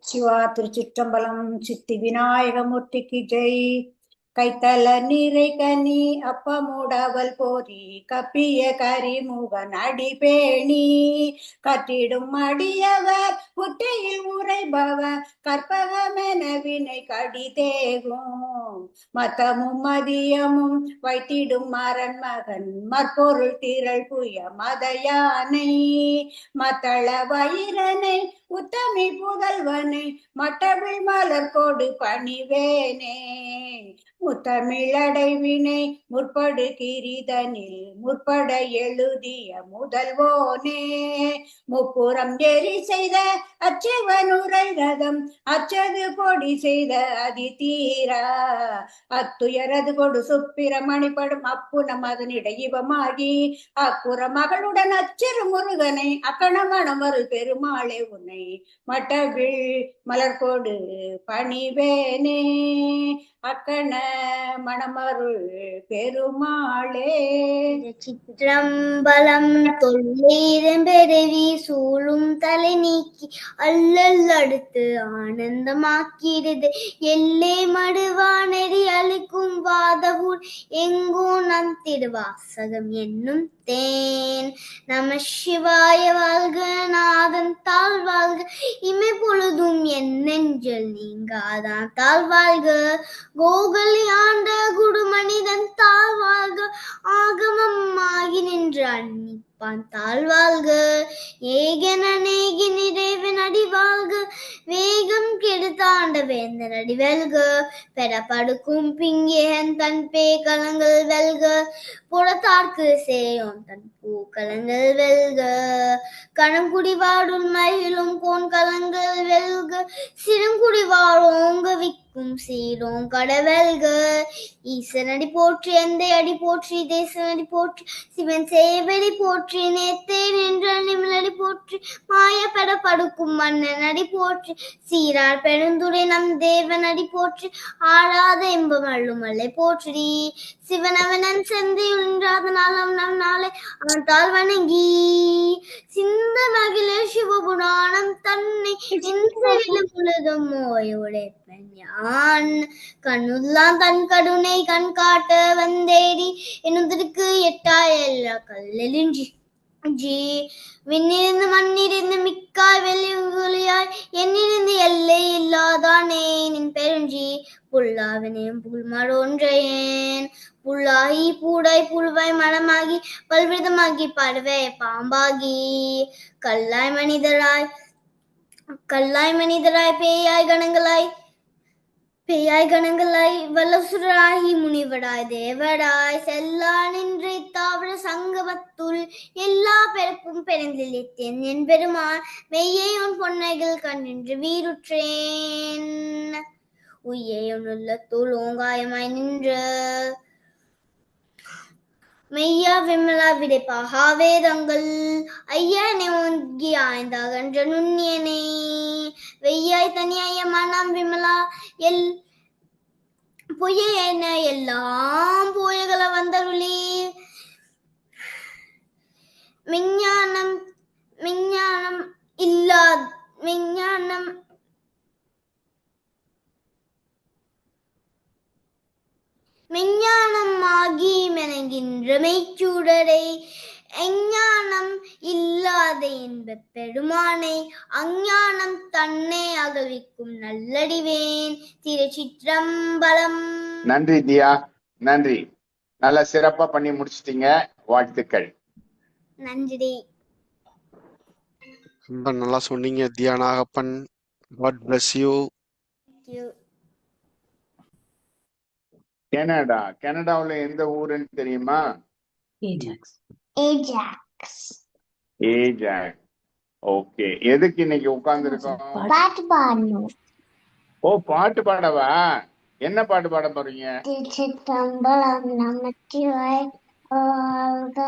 சிவா திருச்சிற்றம்பலம். சித்தி விநாயகமூர்த்திக்கு ஜெய். கைத்தல நீரை கனி அப்பமுடவல் போரி கப்பிய கரிமுகன் அடிபேணி கற்றிடும் அடியவர் புற்றையில் உரைபவர் கற்பகமென வினை கடிதேகும் மத்தமும் மதியமும் வைத்திடும் மரன் மகன் மற்பொருள் திரள் புய மத யானை மத்தள வயிரனை உத்தமி புதல்வனை மட்டவிழ் மலர் கோடு பணிவேனே முத்தமிழடைவினை முற்படு கிரிதனில் முற்பட எழுதிய முதல்வோனே முப்புறம் எரி செய்த அச்சிவனுரை ரதம் அச்சது பொடி செய்த அதி தீரா அத்துயரது கொடு சுப்பிரமணிப்படும் அப்புனம் அதனிட இவமாகி அப்புற மகளுடன் அச்சிறு முருகனை அக்கணமணமரு பெருமாளே உன்னை மட்டவிழ் மலர்கோடு பணிவேனே அக்கண மணமருள் பெருமாளே. சிற்றம்பலம் தொல்லையிடம்பெருவி சூழும் தலை நீக்கி அல்லல் அடுத்து ஆனந்தமாக்கிறது எல்லை மடுவானெறி அளிக்கும் வாதவூர் எங்கோ நம் திருவாசகம் என்னும் தேன். நம சிவாய வாழ்க, நாதன் தாழ் வாழ்க, இமை பொழுதும் என் நெஞ்சல் நீங்காதான் தாழ் வாழ்க, கோகலி ஆண்ட குடுமனிதன் தாழ் வாழ்க, ஆகமம் ஆகி நின்று அன்னிப்பான் தாழ் வாழ்க, ஏகன நேகி நிறைவன் அடி வாழ்க, வேகம் கெடுத்தாண்ட வேந்தன் அடி வெல்க, பெறப்படுக்கும் பிங்கேகன் தன் பே கலங்கள் வெல்க, புறத்தார்க்கு சேயோன் தன் பூக்கலங்கள் வெல்க, கணங்குடி வாடும் மயிலும் கோன் கலங்கள் வெல்க, சிறுங்குடி வாழோங்க விக்கும் சீரோம் கடவெல்க, ஈசனடி போற்றி எந்தை அடி போற்றி தேசனடி போற்றி சிவன் சேவடி போற்றி நேத்தே நின்ற நிமிழடி போற்றி மாய பெற படுக்கும் மன்னன் அடி போற்றி சீரார் பெருந்துரை நம் தேவன் அடி போற்றி ஆறாத இன்பம் அள்ளுமல்லை போற்றி சிவனவனன் செந்தியுன்றாதனால் நம் நாளை அவன் தாழ் வணங்கி சிந்த மகிழ சிவபுராணம் தன்னை முழுதும் ஓயுடைப்பன் யான் கண்ணுள்ளான் தன் கருணை கண் காட்ட வந்தேடி என்னுதற்கு எட்டாய் எல்லா கல்லெலிஞ்சி விண்ணிருந்து மண்ணிருந்து மிக்காய் வெளியாய் என்னிருந்து எல்லை இல்லாதானே நின் பெருஞ்சி புல்லாவினையும் புல்மடொன்றையேன் புல்லாகி பூடாய் புல்வாய் மனமாகி பல்விதமாகி பறவை பாம்பாகி கல்லாய் மனிதராய் பேயாய் கணங்களாய் வல்லசுராகி முனிவடாய் தேவடாய் செல்லா நின்று தாவர சங்கமத்துள் எல்லா பிறப்பும் பெருந்திலித்தேன் என் பெருமான் மெய்யை உன் பொன்னைகள் கண்ணின்று வீருற்றேன் உய்யை உன் உள்ளத்துள் ஓங்காயமாய் நின்று மெய்யா விமலா விடைப்பாகா வேதங்கள் ஐயனை ஒங்கி ஆய்ந்தாகன்ற நுண்ணியனே வெய்யாய் தனியாய மனம் விமலா பொய்யன எல்லாம் போயகள வந்தருளி மெஞ்ஞானம் ஆகி மெனங்கின்ற மெய்ச்சூடரை எஞ்ஞானம் இல்லாத என்ப பெருமானை அஞ்ஞானம் தன்னை அகழ்விக்கும் நல்லடிவேன். திருச்சிற்றம்பலம். நன்றி தியா, நன்றி. நல்லா சிறப்பா பண்ணி முடிச்சிட்டீங்க, வாழ்த்துக்கள். நன்றி. ரொம்ப நல்லா சொன்னீங்க தியா நாகப்பன். God bless you. கனடாவுல எந்த ஊருன்னு தெரியுமா? ஏஜாக்ஸ். ஓகே, எதுக்கு இன்னைக்கு உட்கார்ந்து இருக்கோம்? பாட்டு பாடணும். ஓ, பாட்டு பாடவா? என்ன பாட்டு பாட போறீங்க? திருச்சிற்றம்பலம் நமச்சிவாய் வாழ்க,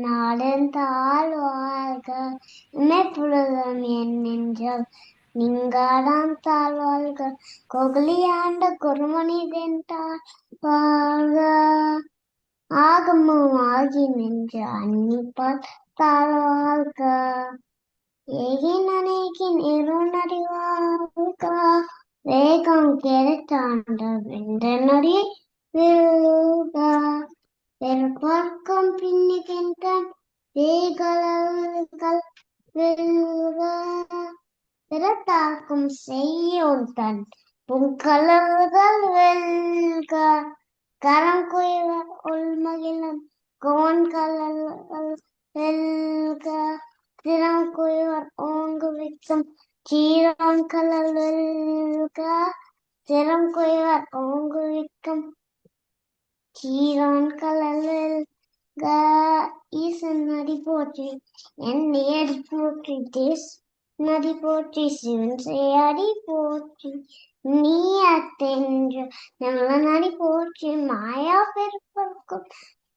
நாடெந்தாள் வாழ்க, இமைப்புலகம் என் நெஞ்சம் நீங்காதான் தாழ் வாழ்க, கோகலியாண்ட குருமனிதன் தாழ் வாழ்க, ஆகமும் ஆகி நின்ற அன்னிப்பால் தாழ் வாழ்க, ஏகினனை நீக்கின் இருநடி வாழ்க வேகம் கெடுத்தாண்ட வென்றனடி வெல்க பிறப்பார்க்கும் பின்னுகின்றன் வேகலர்கள் வெல்க பிறத்தார்க்கும் செய்யோன் தன் புங்கலர்கள் வெல்க கரங்குயவர் உள்மகிழம் கோன்கலர்கள் வெல்க திறங்குயவர் ஓங்குவிக்கும் சீரோன் கலல் வெல்க திறங்குயவர் ஓங்குவிக்கும் சீரோன் கலல் வெல்க ஈசன் நடி போற்றி என் நேடி போற்றி தேஸ் நடி போற்றி சிவன் செய்யடி போற்றி நீ அத்தென்று நல்ல நடி போற்றி மாயா பெருப்பர்க்கும்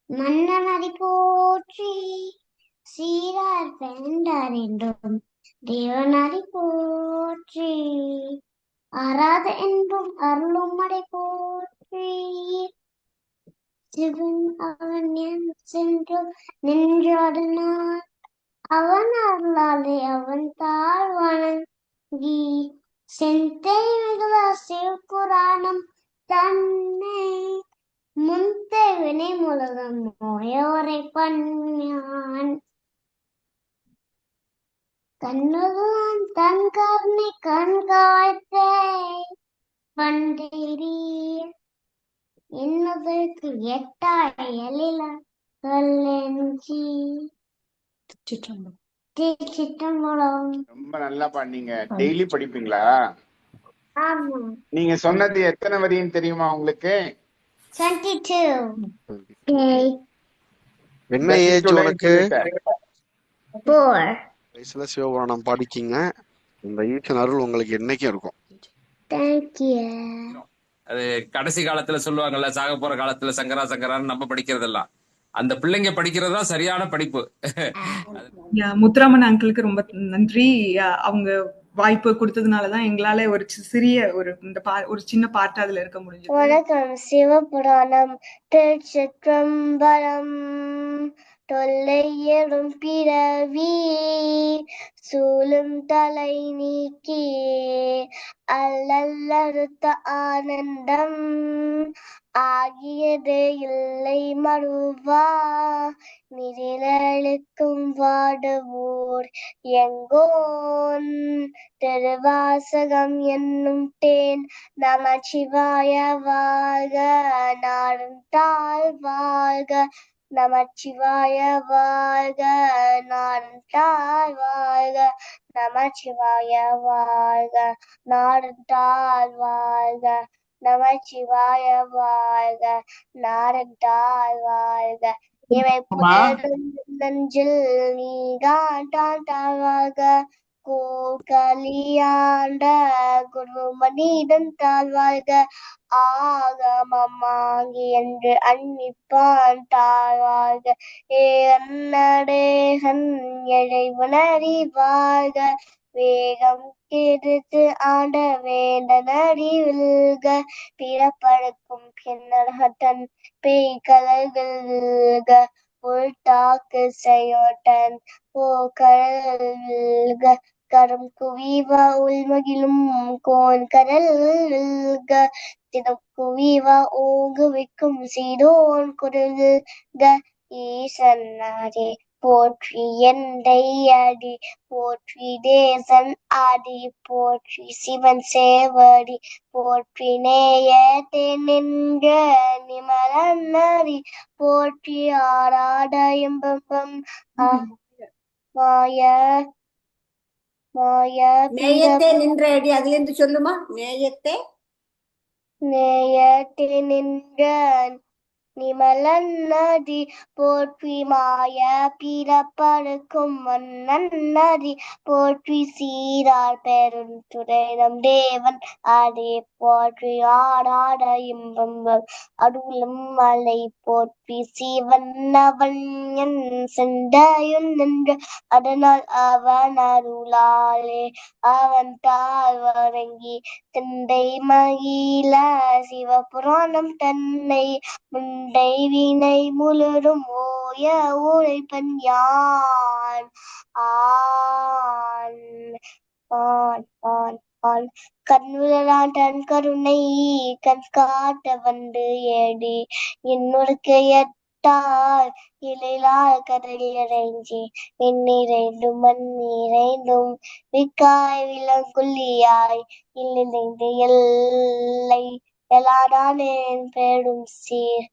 மன்ன நடி போற்றி சீரார் வேண்டார் என்றும் தேவனடி போற்றி ஆராத என்பும் அருளும் அடை போற்றி சிவன் அவன் என் சென்று நின்றாடினான் அவன் அருளாலே அவன் தாழ் வணங்கி செந்தை மிகுல சிவபுராணம் தன்னை முந்தை வினை முழுதும் நோயோரை பண்ணான் கண்ணுதான் தன் கருணை கண்காய்த்தே பண்டேரி என்னதற்கு எட்டாய் எழில கல்லெஞ்சி சிற்றம்பலம். ரொம்ப நல்லா பண்ணீங்க. டெய்லி படிப்பீங்களா? ஆமா. நீங்க சொன்னது எத்தனை வரின்னு தெரியுமா உங்களுக்கு? 22. என்ன ஏஜ் உனக்கு? 4. வயசுல சிவபுராணம் படிக்கீங்க. இந்த ஈசன் அருள் உங்களுக்கு என்னைக்கும் இருக்கும். Thank you. அது கடைசி காலத்துல சொல்லுவாங்கல்ல, சாக போற காலத்துல சங்கரா சங்கரான்னு நம்ம படிக்கிறதெல்லாம் அந்த பிள்ளைங்க படிக்கிறது தான் சரியான படிப்பு. முத்துராமன் அங்கிளுக்கு ரொம்ப நன்றி. அவங்க வாய்ப்பு கொடுத்ததுனாலதான் எங்களால ஒரு சிறிய ஒரு சின்ன பாட்டு அதுல இருக்க முடிஞ்சது. வணக்கம். சிவபுராணம் திருச்சிற்றம்பலம். தொல்லை எழும் பிறவி சூழும் தலை நீக்கி அல்லல்லறுத்த ஆனந்தம் ஆகியது இல்லை மறுவா நிழலுக்கும் வாடுவோர் எங்கோன் திருவாசகம் என்னும் தேன் நமச்சிவாய வாழ்க நாடுந்தாள் வாழ்க நமச்சிவாய வாழ்க நாடுந்தாள் வாழ்க நமச்சிவாய வாழ்க நாடுந்தாள் வாழ்க நமச்சிவாய வாழ்க நாடுந்தாள் வாழ்க இவை நெஞ்சில் நீதான் தாழ்வாக கோகலியாண்ட குருமனிதன் தாழ்வாழ்க ஆகமமாகி என்று அன்னிப்பான் தாழ்வாழ்க ஏ அன்னடேகன் இறைவனடி வாழ்க வேகம் கெடுத்து ஆண்ட வேண்டனடி வில்க பிறப்படக்கும் பின்னடகத்தன் பேய்கலர்கள் வில்க உள்தாக்கு செய்யோட்டன் போக்கல்க கரும் குவிவா உள்மகிழும் கோன் கடல் வில்க தினம் குவிவா ஓங்குவிக்கும் சீடோன் குரல்க ஈசன்னாரே போற்றி எந்தை அடி போற்றி தேசன் ஆடி போற்றி சிவன் சேவடி போற்றி நேயத்தே நின்ற நிமலன்னடி போற்றி ஆராட எம்பம் மாய நேயத்தே நின்ற அடி அதுல இருந்து சொல்லுமா. நேயத்தே நின்ற நிமலன்னதி போற்றி மாய பிறப்பறுக்கும் மன்னன்னதி போற்றி சீரார் பெருந்துரையம் தேவன் அதே போற்றி ஆடாட இன்பங்கள் அருளும் மலை போற்றி சிவன் அவன் என் செந்தையுன் நின்று அதனால் அவன் அருளாலே அவன் தாழ் வணங்கி திண்டை மகிழ சிவபுராணம் தன்னை முண்டை வினை முழுதும் ஓய உழைப்பன் யான் ஆன் கண்ணுதலான் தன் கருணை கண் காட்ட வந்து ஏடி என்னொருக்கு எட்டால் இலையிலால் கடல் இறைஞ்சி வெந்நீரைந்தும் மண்ணீரைந்தும் விக்காய் விலங்குள்ளியாய் இல்லைந்து எல்லை எலாடானேன் பேடும் சீர்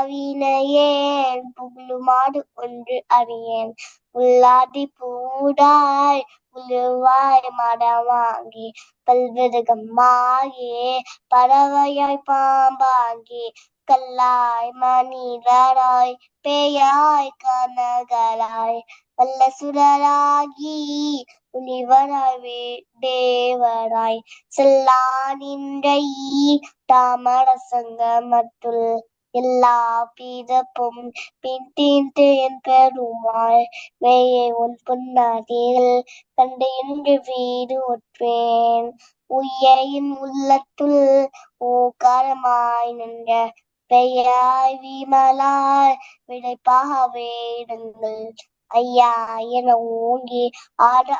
புல்லாவினையேன் புகழுமாடு ஒன்று அறியேன் புல்லாதி பூடாய் புழுவாய் மடமாகி பல்விருகமாகி பறவையாய் பாம்பாகி கல்லாய் மனிதராய் பேயாய் கனகளாய் வல்ல சுடராகி உளிவராய் தேவராய் செல்லா நின்றை தாமர சங்கமத்துள் எல்லா பிறப்பும் பின்தீர்ந்து என் பெருமாள் மேயே உன் பொன்னாதிகள் கண்டு இன்று வீடு ஒற்றேன் உய்யின் உள்ளத்துள் ஓகாரமாய் நின்ற பெயாய் விமலாய் விடைப்பாக வேடுங்கள் ஐயா என ஓங்கி ஆட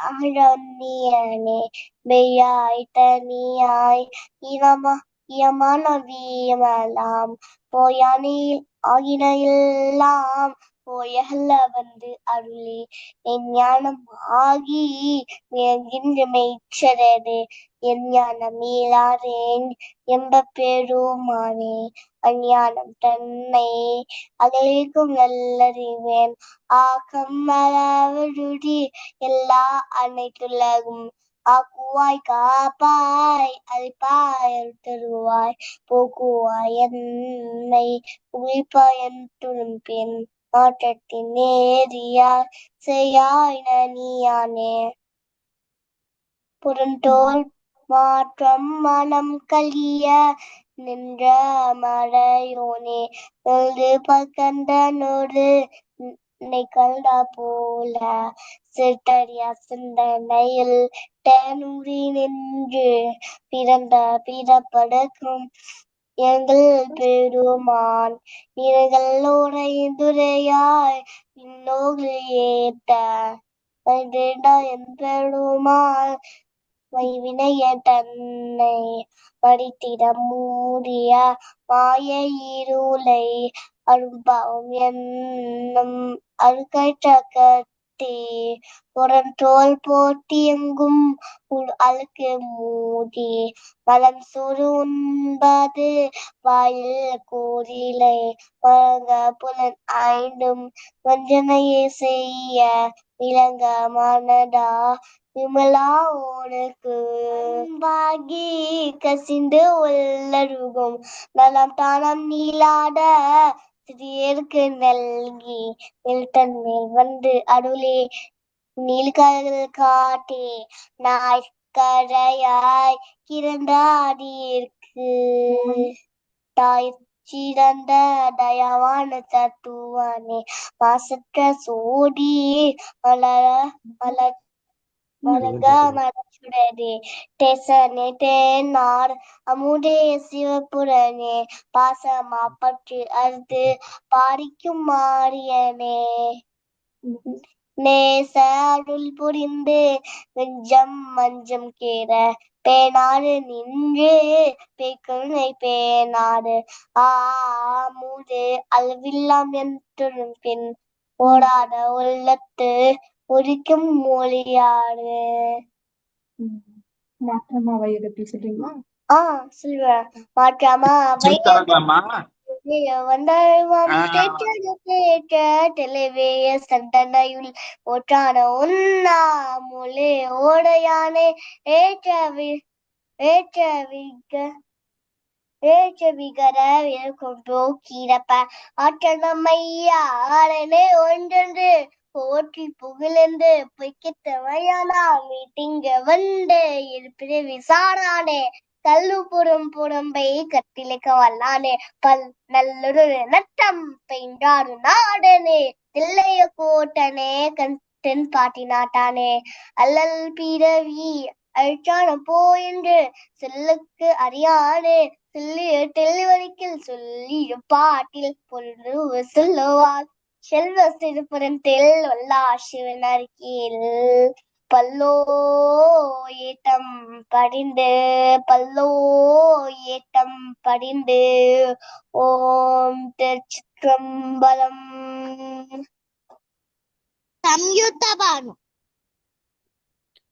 நீயனே மெய்யாய் தனியாய் இயமான வீமலாம் போயானில் ஆகின எல்லாம் போயல்ல வந்து அருளி என் ஞானம் ஆகி மியங்கின்ற மெய்ச்சரது என் ஞானம் மீளாரேன் எம்ப பெருமானே அஞ்ஞானம் தன்னை அகலிக்கும் நல்லறிவேன் ஆக்கம் மலவருடி எல்லா அனைத்துலகும் ஆக்குவாய் காப்பாய் அழிப்பாய் தருவாய் போக்குவாய் என்னை உயிர்ப்பாய் என்றும் பின் மாற்றத்தின் நேரியாய் செய்யாய் நீயானே புறந்தோல் மாற்றம் மனம் கலிய நின்ற மறையோனே எழுது பகந்தனோடு கண்டா போல சிற்றறியா சிந்தனையில் தேனூரி நின்று பிறந்த பிறப்படக்கும் எங்கள் பெருமான் நீர்களோடைந்துரையாய் இன்னோகு ஏத்த என் பெருமான் வைவினைய தன்னை படித்திட மூடிய மாய இருளை அரும்பாவும் என்னும் அழுக்கற்றே புறந்தோல் போட்டி எங்கும் அழுக்கு மூடி மலம் சுரு உண்பது வாயில் கூறிலை வழங்க புலன் ஐந்தும் வஞ்சனையை செய்ய விளங்க மனதா விமலா உனக்கு பாகி கசிந்து உள்ளருகும் நலம் தானம் நீளாட சிறியருக்கு நல்கி நில்தன் மேல் வந்து அருளே நீள்கடல் காட்டே நாய்க்கரையாய் கிரண்டாடியிருக்கு தாய் சிறந்த தயாவான தத்துவானே மாசற்ற சோடி மலர்கமலச்சுடரே தேசனே தேனார் அமுதே சிவபுரனே பாசமா பற்று அறுத்து பாரிக்கும் மாரியனே நேச அருள் புரிந்து நெஞ்சம் மஞ்சம் கேற பேனாறு நின்று பேக்கருணை பேனாறு ஆமுது அளவில்லாம் என்றும் பின் ஓடாத உள்ளத்து உரிக்கும் மொழியாறு. மாற்றமா வையகத்தை சொல்றீங்களா? சொல்லுவேன். மாற்றாமா தெளிவேய சந்தனையுள் ஒற்றான உன்னா மொழி ஓடையானே ஏற்றவிகர கொண்டோ கீரப்ப ஆற்றமையாரனே ஒன்றென்று போற்றி புகழென்று பொய்க்கித்தமையானா மீட்டிங்க வந்து இருப்பிட விசாரானே கல்லுபுறம் புறம்பை கட்டிலைக்க வல்லானே பல் நல்லொரு நட்டம் பெய்றாரு நாடனே தில்லைய கோட்டனே தென் பாட்டி நாட்டானே அல்லல் பிறவி அழிச்சான போயென்று சொல்லுக்கு அறியானே சொல்லிய தெளிவரிக்கில் சொல்லிய பாட்டில் பொருள் சொல்லுவார் செல்வ சிறுபுறத்தில் வல்லா சிவனருகில் பல்லோ ஏட்டம் படிந்து பல்லோ ஏட்டம் படிந்து ஓம் திருச்சிற்றம்பலம். சம்யுக்தா பானு.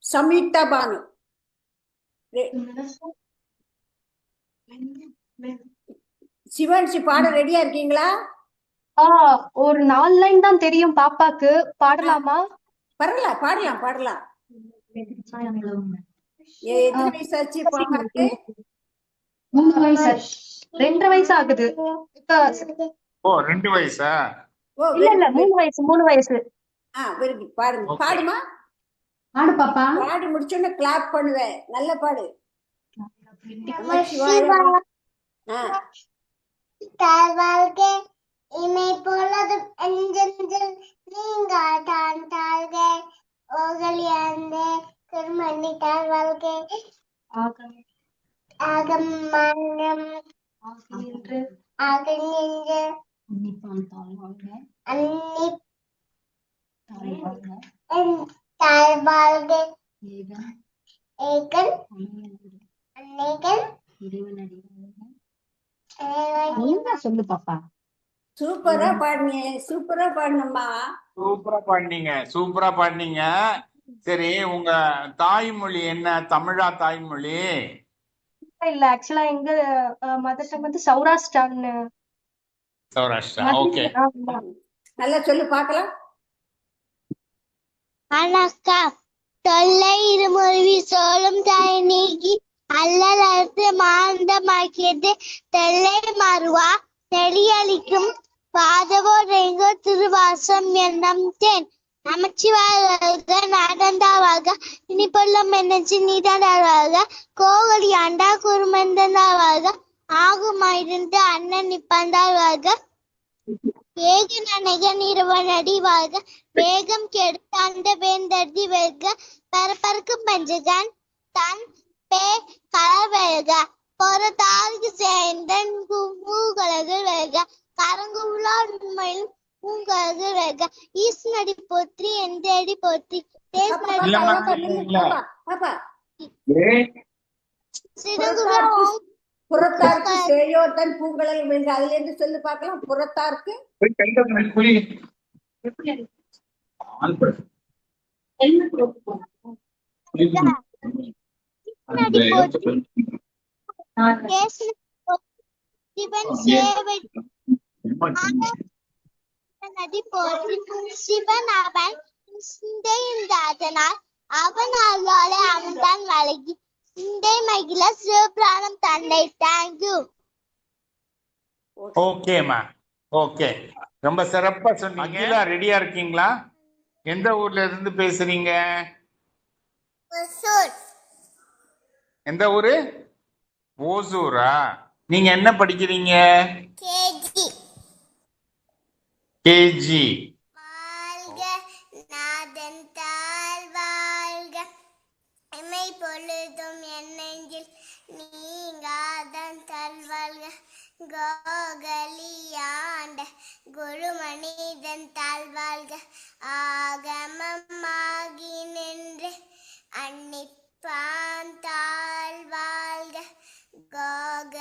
சம்யுக்தா பானு. சிவான்சி பாட ரெடியா இருக்கீங்களா? ஒரு 4 லைன் தான் தெரியும் பாப்பாக்கு. பாடலாமா? பாடலாம் பாடலாம். எத்தனை வயசாச்சு பாப்பாக்கு? 3 வயசு. 2.5 வயசு ஆகுது. ஓ 2 வயசா? ஓ இல்ல 3 வயசு. Very good. பாடுங்க. Okay. பாடுமா. பாடு பாப்பா. பாடி முடிச்சோன்னு கிளாப் பண்ணுவேன். நல்ல பாடு. தாழ்வாழ்கே இமை போலதும் எஞ்செஞ்சில் நீங்க தான் தாழ்கே ஓகலியாந்தே கருமணி தாழ்வாழ்கே ஆகம் மன்னம் ஆகநின்று தாழ்வாழ்கே ஏகன் அநேகன் சொல்லு பாப்பா. சூப்பரா பாடுனீங்க. சூப்பரா பாடணும்மா. சூப்பரா பாடினீங்க. சரி, உங்க தாய்மொழி என்ன? தமிழா தாய்மொழி? இல்ல ஆக்சுவலா எங்க மதர் டங் வந்து சௌராஷ்டிரான்னு. சௌராஷ்டிரா. ஓகே. நல்லா சொல்லு பார்க்கலாம். வணக்கம். தொல்லை இருமொழி சோளம் தாய் நீக்கி அல்லல் அறுத்து மாந்தமாக்கியது தெல்லை மறுவா நெடியளிக்கும் பாதவோர் எங்கோ திருவாசம் என்னும் தேன் நமச்சிவாழ்க நடந்தாவாக இனி பொல்லம் என்னச்சு நீடாடாவாக கோவடி ஆண்டா குருமந்தனாவாக ஆகுமாயிருந்து அண்ணன் நிப்பந்தாவாக ஏக நனக நிறுவனடிவாக வேகம் கெடுத்தாண்ட வேந்தடி வெல்க பரப்பறக்கும் பஞ்சகன் தன் பே கலவெல்க பொறத்தாருக்கு சேர்ந்தன் பூகலகள் வெல்க கரங்கு உண்மையில் பூங்கலகள் வெல்க ஈஸ்வனடி போற்றி எந்தடி போற்றி புறத்தாருக்கு சேயோத்தன் பூங்கலல் வெல்க. அதுல இருந்து சொல்லு பார்க்கலாம். புறத்தாருக்கு சிவன் சேவை நடி போற்றி சிவன் அவன் அதனால் அவன் அருளாலே அவன் தான் வழங்கி சிந்தை மகிழ சிவபிராணம் தந்தை. தேங்க்யூ. ஓகேமா. ஓகே, ரொம்ப சிறப்பா சொன்னீங்க. ரெடியா இருக்கீங்களா? எந்த ஊர்ல இருந்து பேசுறீங்க? எந்த ஊரு? ஓசூரா? நீங்க என்ன படிக்கிறீங்க? கேஜி. வாழ்க நாதன் தாழ்வாழ்க எமை பொழுதும் என் நெஞ்சில் நீங்காதன் தாழ்வாழ்க கோகலியாண்ட குருமனிதன் தாழ்வாழ்க ஆகமமாகி நின்று அன்னிப்பான் தாழ்வாழ்க கோகலியாண்ட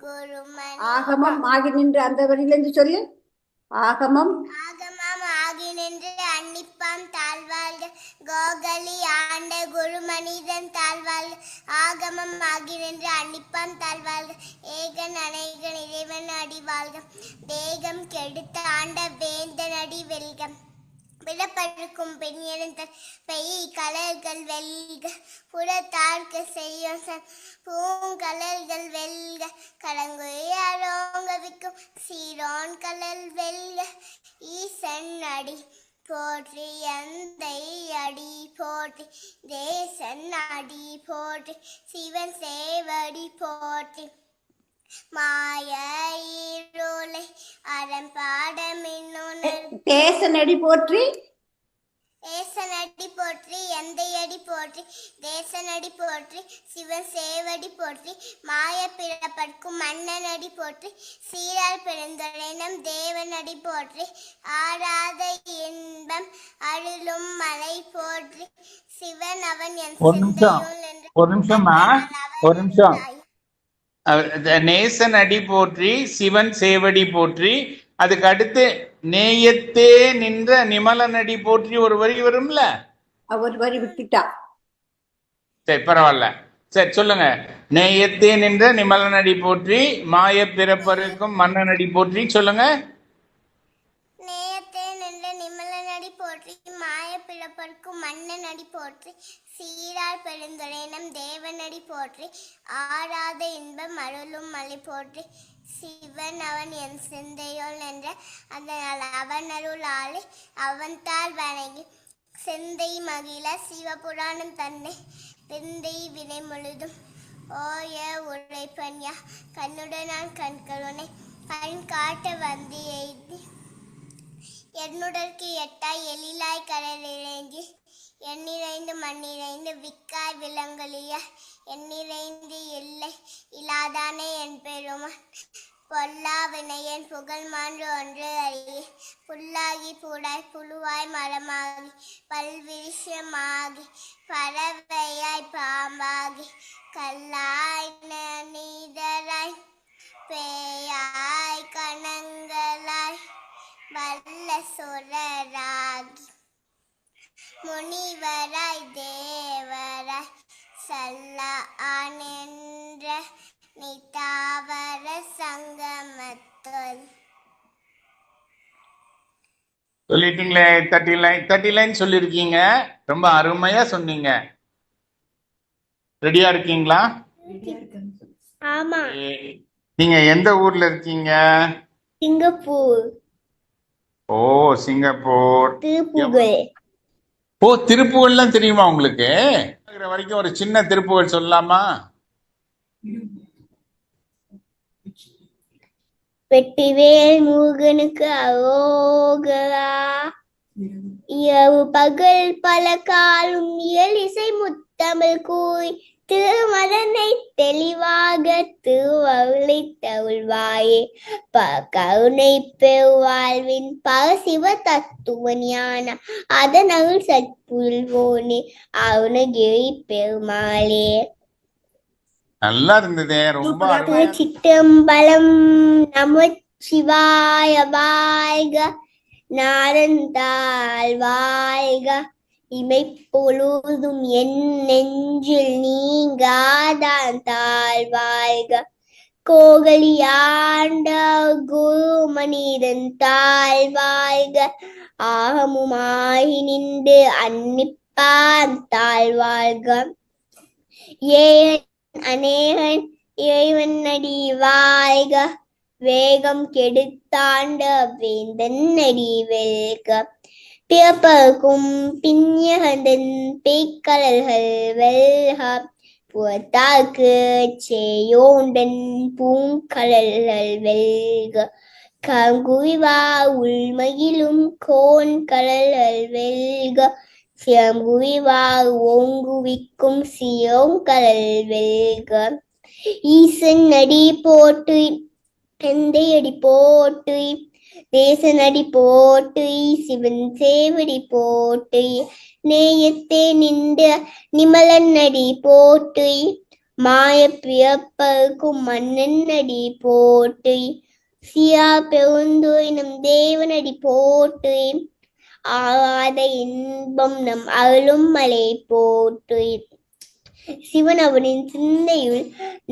குருமணி. ஆகமம் ஆகி நின்று அந்த வரியிலிருந்து சொல்லு. ஆகமம் ஆகி நின்று அன்னிப்பான் தாழ்வாழ்க கோகலி ஆண்ட குருமனிதன் தாழ்வாழ்க ஆகமம் ஆகி நின்று அன்னிப்பான் தாழ்வாழ்க ஏகன் அநேகன் இறைவன் அடி வாழ்க வேகம் கெடுத்த ஆண்ட வேந்தன் அடி வெல்கம் விடப்பழுக்கும் பெண்ணியன் பெய் கலர்கள் வெல்க புறத்தார்க்கு செய்யும் பூங்கலர்கள் வெல்க கடங்குயாரோங்கவிக்கும் சீரோன் கலல் வெல்க ஈசன் அடி போற்றி எந்தை அடி போற்றி தேசன் அடி போற்றி சிவன் சேவடி போற்றி மாய இருளை அறம்பாடமின்னுணர் தேசனடி போற்றி ஏசனடி போற்றி எந்தை அடி போற்றி போற்றி தேசனடி போற்றி சிவன் சேவடி போற்றி மாய பிறப்பற்கும் மன்னனடி போற்றி சீரால் பெருந்துரைனம் தேவனடி போற்றி ஆராத இன்பம் அருளும் மலை போற்றி சிவன் அவன் என் ஒரு நிமிஷம் சிந்தையுள் என்று ஒரு நிமிஷமா ஒரு நிமிஷம் நேசன் அடி போற்றி சிவன் சேவடி போற்றி அதுக்கு அடுத்து நேயத்தே நின்ற நிமலன் அடி போற்றி ஒரு வரி வரும்ல. ஒரு வரி விட்டுட்டா. சரி பரவாயில்ல. சரி சொல்லுங்க. நேயத்தே நின்ற நிமலன் அடி போற்றி மாய பிறப்பருக்கும் மன்னன் அடி போற்றி சொல்லுங்க. நேயத்தே நின்ற நிமலனடி போற்றி மாய பிறப்பற்கும் மன்னனடி போற்றி சீரால் பெருந்துரைனம் தேவனடி போற்றி ஆராத இன்பம் அருளும் மலை போற்றி சிவன் அவன் என் சிந்தையோல் என்ற அதனால் அவன் அருள் ஆளை அவன் தாள் வணங்கி சிந்தை மகிழ சிவபுராணம் தன்னை விந்தை வினை முழுதும் ஓய உழைப்பன்யா கண்ணுடனான் கண்கருணை கண் காட்ட வந்து எய்தி என்னுடற்கு எட்டாய் எழிலாய் கடலிறைஞ்சி எண்ணிறைந்து மண்ணிறைந்து விக்காய் விலங்கலிய எண்ணிறைந்து இல்லை இல்லாதானே என் பெருமான் பொல்லா வினையன் புகழ் மாண்டு ஒன்று அறிய புல்லாகி பூடாய் புழுவாய் மரமாகி பல்விருஷமாகி பறவையாய் பாம்பாகி கல்லாய் நீதராய் பேயாய் கணங்களாய் வல்ல சுரராகி முனிவராய் தேவராய் சல்ல ஆனென்ற நிதாவர சங்கமத்துள். சொல்லிட்டீங்களே. 30 லைன் சொல்லியிருக்கீங்க. ரொம்ப அருமையா சொன்னீங்க. ரெடியா இருக்கீங்களா? ஆமா. நீங்க எந்த ஊர்ல இருக்கீங்க? சிங்கப்பூர். ஓ சிங்கப்பூர். திருப்புகழ். ஓ திருப்புகழ்லாம் தெரியுமா உங்களுக்கு? வரைக்கும் ஒரு சின்ன திருப்புகழ் சொல்லலாமா? வெற்றிவேல் முருகனுக்கு அரோகரா. இரவு பகல் பல காலும் இயலிசை முத்தமிழ் கூறி திருமதனை தெளிவாக திருவருளை தருள்வாயே கருணை பெருவாழ்வின் பரசிவ தத்துவ ஞான அதனருள் சற்புல்வோனே அருணகிரி பெருமாளே. நல்லா இருந்ததே. ரொம்ப சிற்றம்பலம். நம சிவாய வாழ்க நாரந்தாள் வாழ்க இமைப்பொழுதும் என் நெஞ்சில் நீங்காதான் தாழ்வாழ்க கோகலியாண்ட குருமனிதன் தாழ்வாழ்க ஆகமுமாகி நின்று அன்னிப்பான் தாழ்வாழ்க ஏன் அநேகன் இறைவன் அடி வாழ்க வேகம் கெடுத்தாண்ட வேந்தன் அடி வெல்க பிறப்பருக்கும் பின்யகந்தன் பேய்க்கடல்கள் வெல்க புறத்தாக்கு செய்யோண்டன் பூங்கடல்கள் வெல்க கங்குவிவா உள்மகிழும் கோன் கடல்கள் வெல்க சிறங்குவிவா ஓங்குவிக்கும் சியோங்கடல் வெல்க ஈசன் அடி போற்றி எந்தை அடி போற்றி தேசனடி போற்றி சிவன் சேவடி போற்றி நேயத்தே நின்ற நிமலன் அடி போற்றி மாய பிறப்பருக்கும் மன்னன் அடி போற்றி சியா பெருந்தோய் நம் தேவனடி போற்றி ஆராத இன்பம் நம் அருளும் மலை போற்றி சிவன் அவனின் சிந்தையுள்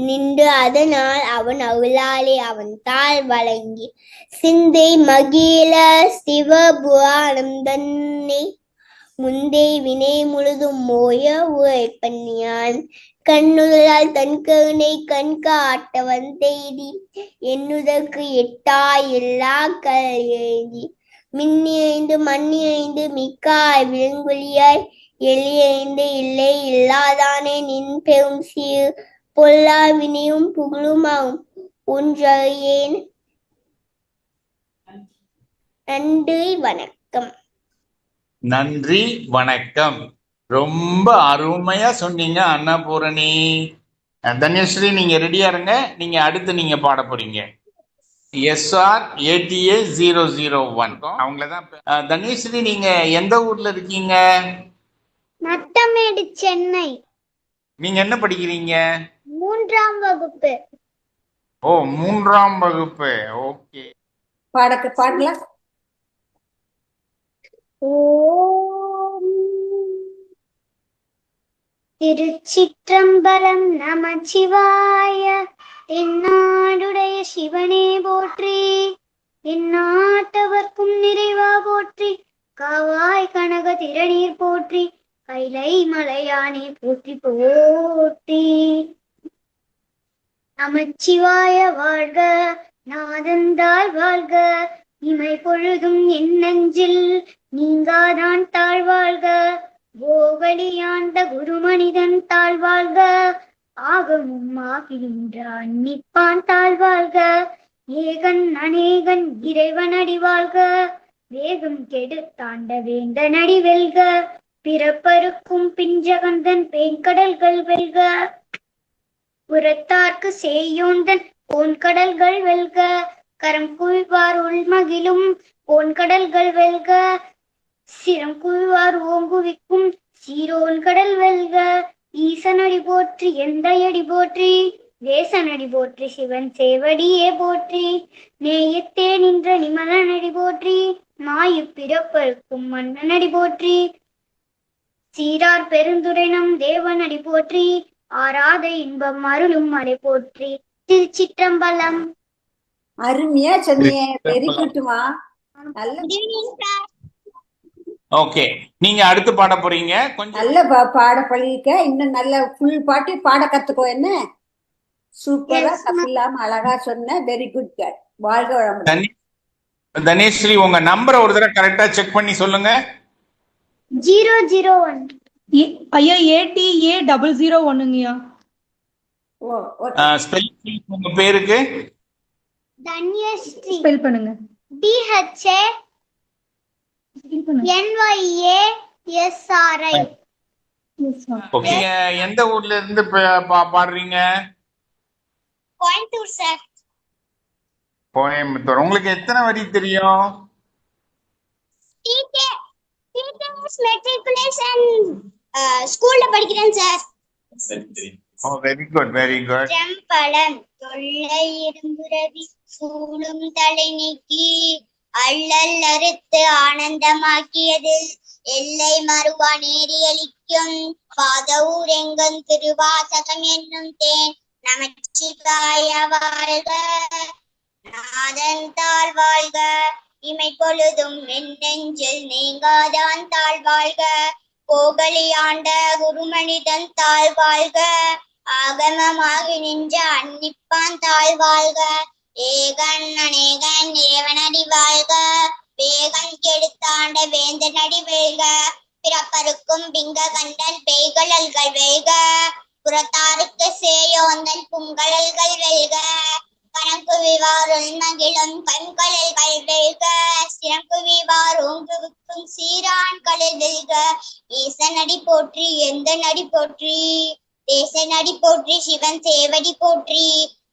நின்று அதனால் அவன் அருளாலே அவன் தாள் வழங்கி சிந்தை மகிழ சிவபுராணம் தன்னை முந்தை வினை முழுதும் மோய உரைப்பன்யான் கண்ணுதலால் தன் கருணை கண் காட்ட வந்தெய்தி என்னுதற்கு எட்டாய் எல்லா கல் எழுதி மின்னியைந்து மண்ணியைந்து மிக்காய் விலங்குலியாய் எளியைந்து இல்லை இல்லாதானே நின் பெரும் சீர் பொல்லா வினையும் புகழுமாவும் ஒன்றையேன். நன்றி வணக்கம். நன்றி வணக்கம். ரொம்ப அருமையா சொன்னீங்க அன்னபூரணி. தன்யஸ்ரீ நீங்க ரெடியா இருங்க, நீங்க அடுத்து நீங்க பாட போறீங்க. SR ATA 001 அவங்களதான். தன்யஸ்ரீ நீங்க எந்த ஊர்ல இருக்கீங்க? நத்தமேடு, சென்னை. நீங்க என்ன படிக்கிறீங்க? 3ஆம் வகுப்பு. ஓ 3ஆம் வகுப்பு. ஓகே, பாடலாம். ஓம் திருச்சிற்றம்பலம் நமச்சிவாய. தென்னாடுடைய சிவனே போற்றி, எந்நாட்டவர்க்கும் நிறைவா போற்றி. காவாய் கனக திரநீர் போற்றி, கைலை மலையானே போற்றி போற்றி. நமச்சிவாய வாழ்க, நாதந்தாள் வாழ்க. இமை பொழுதும் என் நெஞ்சில் நீங்காதான் தாழ்வாழ்க. கோகலியாண்ட குருமனிதன் தாழ்வாழ்க. ஆகமும் ஆகின்ற அன்னிப்பான் தாழ்வாழ்க. ஏகன் அநேகன் இறைவன் அடிவாழ்க. வேகம் கெடுத்தாண்ட வேந்தன் அடி வெல்க. பிறப்பருக்கும் பிஞ்சகந்தன் பேய்கடல்கள் வெல்க. புறத்தார்க்கு சேயோந்தன் போன்கடல்கள் வெல்க. கரம் குவிவார் உள்மகிழும் போன்கடல்கள் வெல்க. சிரம் குவிவார் ஓங்குவிக்கும் சீரோன் கடல் வெல்க. ஈசனடி போற்றி எந்தையடி போற்றி, தேசனடி போற்றி சிவன் சேவடியே போற்றி. நேயத்தே நின்ற நிமலனடி போற்றி, மாயு பிறப்பருக்கும் மன்னனடி போற்றி. சீரார் பெருந்துரைனம் தேவனடி போற்றி, ஆராத இன்பம் அருளும் மலை போற்றி. திருச்சிற்றம்பலம். அருமையா சொன்னீங்க, வெரி குட்மா. நல்ல ஓகே, நீங்க அடுத்து பாட போறீங்க. கொஞ்சம் நல்ல பாட பழகிக்க, இன்னும் நல்ல ஃபுல் பாட்டு பாட கத்துக்கோ. என்ன சூப்பரா தப்பில்லாம அழகா சொன்ன. வெரி குட் கேட். வாழ்க வளமுடன். தனேஸ்வரி உங்க நம்பரை ஒரு தடவை கரெக்டா செக் பண்ணி சொல்லுங்க. 001. ஐயா ATA 001ங்கய்யா. ஸ்பெல்லிங் உங்க பேருக்கு? தன்யஸ்ரீ. ஸ்பெல் பண்ணுங்க. DHA NYASRI. நீங்க எந்த ஊர்ல இருந்து பாடுறீங்க? கோயம்புத்தூர் சார். கோயம்புத்தூர். உங்களுக்கு எத்தனை வரி தெரியும்? மெட்ரிகுலேஷன் ஸ்கூல்ல படிக்கிறேன் சார். ஓ வெரி குட், வெரி குட். செம்பலம் தொல்லை இரும்புரவி சூழும் தலை நீக்கி அள்ளல் அறுத்து ஆனந்தமாக்கியது எல்லை மறுவா நேரியளிக்கும் பாதவூர் எங்கும் திருவாசகம் என்னும் தேன். நமச்சிவாய வாழ்க, நாதன் தாழ் வாழ்க. இமை பொழுதும் என் நெஞ்சில் நீங்காதான் தாழ் வாழ்க. கோகலியாண்ட குருமனிதன் தாழ் வாழ்க. ஆகமமாகி நின்ற அன்னிப்பான் தாழ் வாழ்க. ஏகன் அநேகன் இறைவனடி வாழ்க. வேகன் கெடுத்தாண்ட வேந்தனடி வெல்க. பிறப்பருக்கும் பிங்க கண்டன் பேய்கடல்கள் வெல்க. புறத்தாருக்கு சேயோந்தன் புங்கழல்கள் வெல்க. கணக்குவிவார் உள்மகிழும் கண்கடல்கள் வெல்க. சிறங்குவிவார் ஓங்குவிக்கும் சீரான் கடல் வெல்க. ஈசனடி போற்றி எந்தனடி போற்றி, தேசனடி போற்றி சிவன் சேவடி போற்றி.